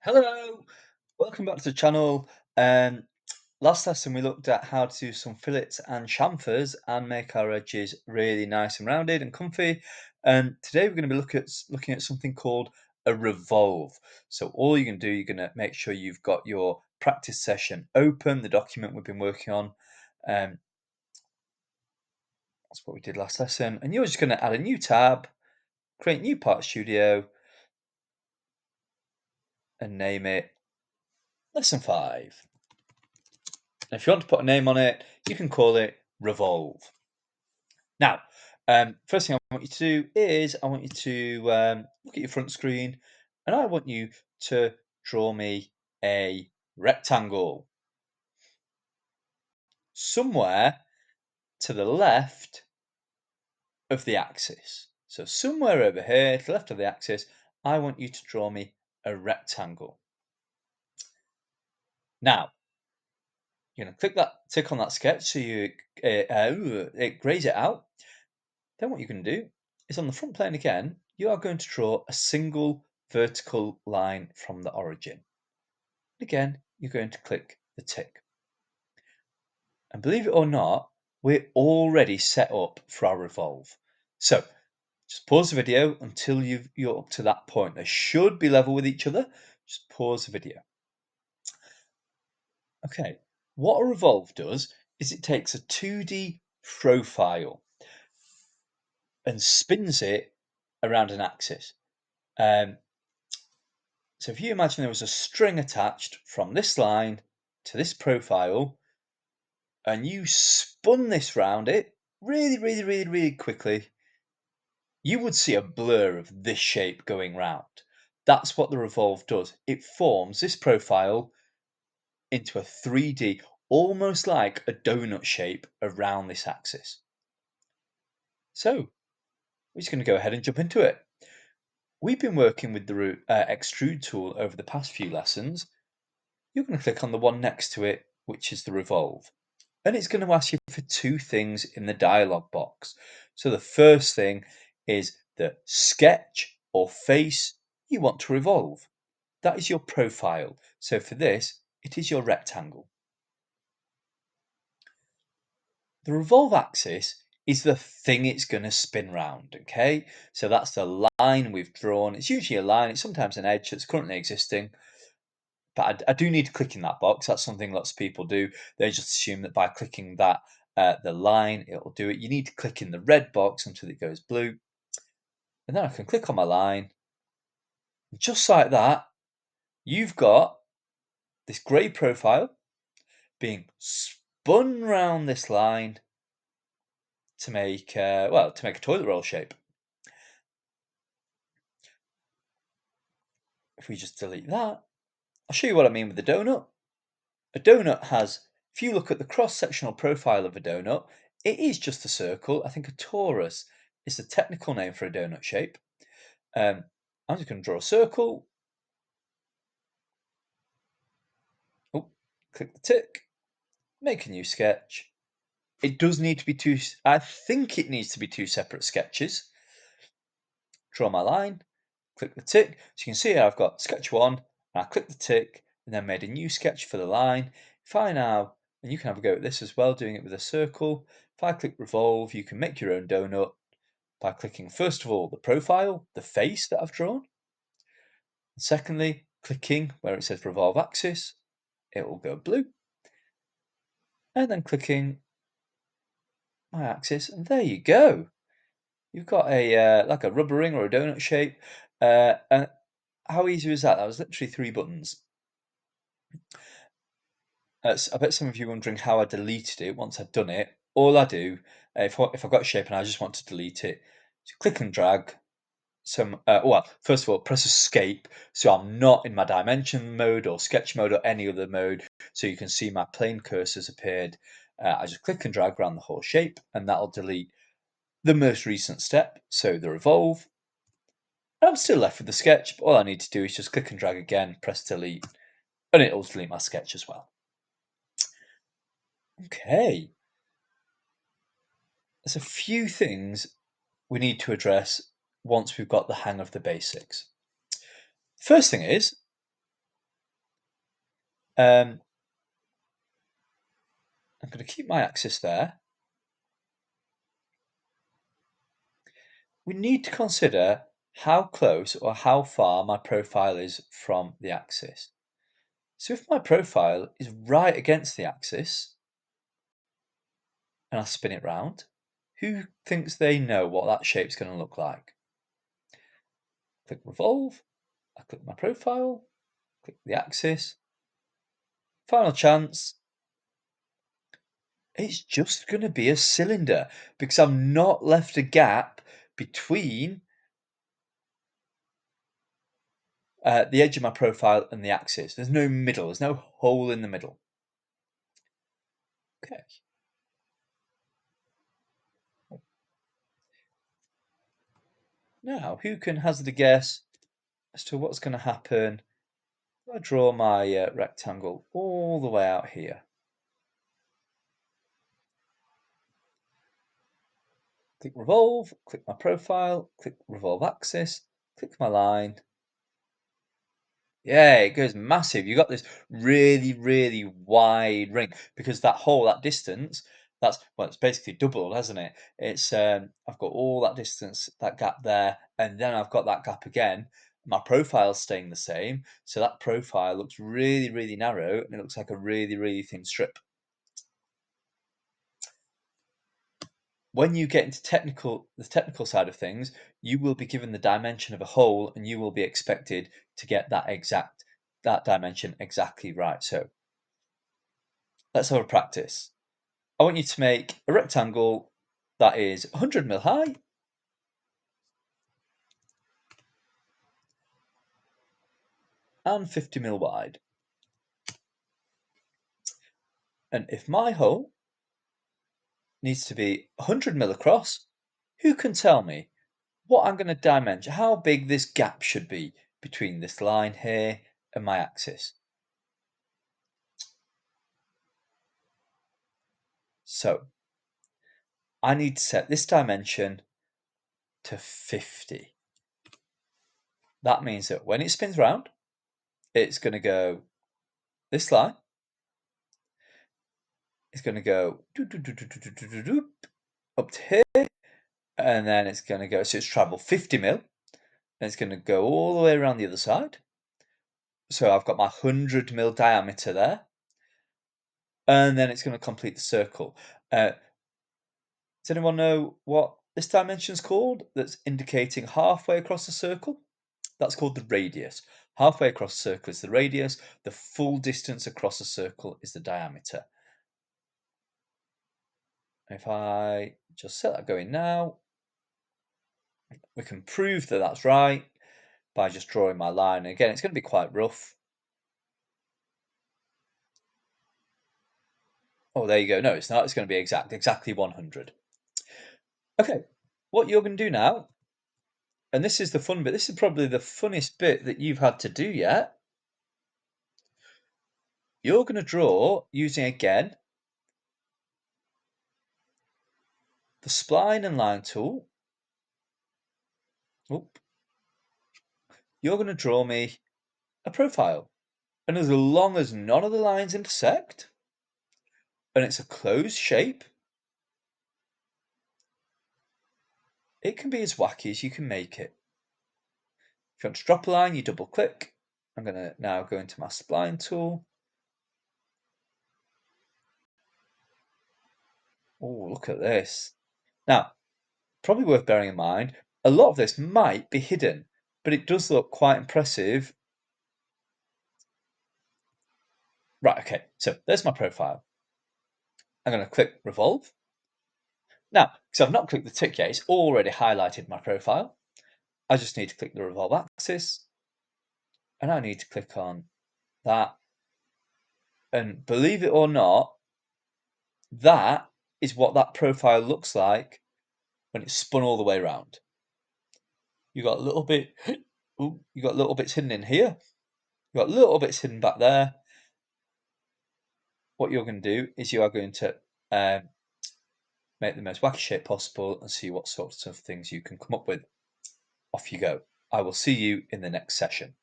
Hello, welcome back to the channel. Um, Last lesson we looked at how to do some fillets and chamfers and make our edges really nice and rounded and comfy. And today we're going to be looking at something called a revolve. So all you can do, you're going to make sure you've got your practice session open, the document we've been working on. Um, that's what we did last lesson. And you're just going to add a new tab, create new part studio, and name it Lesson 5. And if you want to put a name on it, you can call it Revolve. Now, first thing I want you to do is I want you to look at your front screen and I want you to draw me a rectangle somewhere to the left of the axis. So somewhere over here to the left of the axis, I want you to draw me a rectangle. Now, you're going to tick on that sketch so it grays it out. Then what you're going to do is on the front plane again, you are going to draw a single vertical line from the origin. Again, you're going to click the tick. And believe it or not, we're already set up for our revolve. So just pause the video until you're up to that point. They should be level with each other. Just pause the video. Okay, what a revolve does is it takes a 2D profile and spins it around an axis. Um, So if you imagine there was a string attached from this line to this profile, and you spun this round it really, really, really, really quickly, you would see a blur of this shape going round. That's what the revolve does. It forms this profile into a 3D, almost like a donut shape around this axis. So we're just going to go ahead and jump into it. We've been working with the extrude tool over the past few lessons. You're going to click on the one next to it, which is the revolve. And it's going to ask you for two things in the dialog box. So the first thing is the sketch or face you want to revolve. That is your profile. So for this, it is your rectangle. The revolve axis is the thing it's going to spin round, okay? So that's the line we've drawn. It's usually a line, it's sometimes an edge that's currently existing. But I do need to click in that box. That's something lots of people do. They just assume that by clicking that, the line, it'll do it. You need to click in the red box until it goes blue. And then I can click on my line. And just like that, you've got this grey profile being spun round this line to make, to make a toilet roll shape. If we just delete that, I'll show you what I mean with the donut. A donut has, if you look at the cross-sectional profile of a donut, it is just a circle. I think a torus is the technical name for a donut shape. I'm just going to draw a circle. Oh, click the tick, make a new sketch. It does need to be two, I think it needs to be two separate sketches. Draw my line, click the tick. So you can see I've got sketch one, and I click the tick, and then made a new sketch for the line. If I now, and you can have a go at this as well, doing it with a circle. If I click revolve, you can make your own donut by clicking, first of all, the profile, the face that I've drawn. And secondly, clicking where it says revolve axis, it will go blue. And then clicking my axis, and there you go. You've got a like a rubber ring or a donut shape. And how easy was that? That was literally 3 buttons. I bet some of you are wondering how I deleted it once I'd done it. All I do, if I've got a shape and I just want to delete it, so click and drag some, well, first of all, press escape, so I'm not in my dimension mode or sketch mode or any other mode, so you can see my plane cursors appeared. I just click and drag around the whole shape, and that'll delete the most recent step, so the revolve. I'm still left with the sketch, but all I need to do is just click and drag again, press delete, and it'll delete my sketch as well. Okay, there's a few things we need to address once we've got the hang of the basics. First thing is, I'm going to keep my axis there. We need to consider how close or how far my profile is from the axis. So if my profile is right against the axis and I spin it round, who thinks they know what that shape's going to look like? Click Revolve, I click my profile, click the axis, final chance. It's just going to be a cylinder because I've not left a gap between the edge of my profile and the axis. There's no middle, there's no hole in the middle. Okay. Now, who can hazard a guess as to what's going to happen if I draw my rectangle all the way out here? Click Revolve, click my profile, click Revolve Axis, click my line. Yeah, it goes massive. You've got this really, really wide ring because that hole, that distance, well, it's basically doubled, hasn't it? It's I've got all that distance, that gap there, and then I've got that gap again. My profile's staying the same, so that profile looks really, really narrow, and it looks like a really, really thin strip. When you get into the technical side of things, you will be given the dimension of a hole, and you will be expected to get that dimension exactly right. So let's have a practice. I want you to make a rectangle that is 100 mil high and 50 mil wide. And if my hole needs to be 100 mil across, who can tell me what I'm going to dimension, how big this gap should be between this line here and my axis? So I need to set this dimension to 50. That means that when it spins round, it's going to go this line. It's going to go up to here, and then it's going to go, so it's traveled 50 mil, and it's going to go all the way around the other side. So I've got my 100 mil diameter there, and then it's going to complete the circle. Does anyone know what this dimension is called that's indicating halfway across the circle? That's called the radius. Halfway across the circle is the radius. The full distance across the circle is the diameter. If I just set that going now, we can prove that that's right by just drawing my line. And again, it's going to be quite rough. Oh, there you go. No, it's not. It's going to be exactly 100. Okay, what you're going to do now, and this is the fun bit, this is probably the funnest bit that you've had to do yet. You're going to draw using, again, the spline and line tool. Oop. You're going to draw me a profile. And as long as none of the lines intersect, and it's a closed shape, it can be as wacky as you can make it. If you want to drop a line, you double click. I'm going to now go into my spline tool. Oh, look at this. Now, probably worth bearing in mind, a lot of this might be hidden, but it does look quite impressive. Right, okay, so there's my profile. I'm going to click Revolve. Now, because I've not clicked the tick yet, it's already highlighted my profile. I just need to click the Revolve axis, and I need to click on that. And believe it or not, that is what that profile looks like when it's spun all the way around. You got a little bit, ooh, you got little bits hidden in here. You got little bits hidden back there. What you're going to do is you are going to make the most wacky shape possible and see what sorts of things you can come up with. Off you go. I will see you in the next session.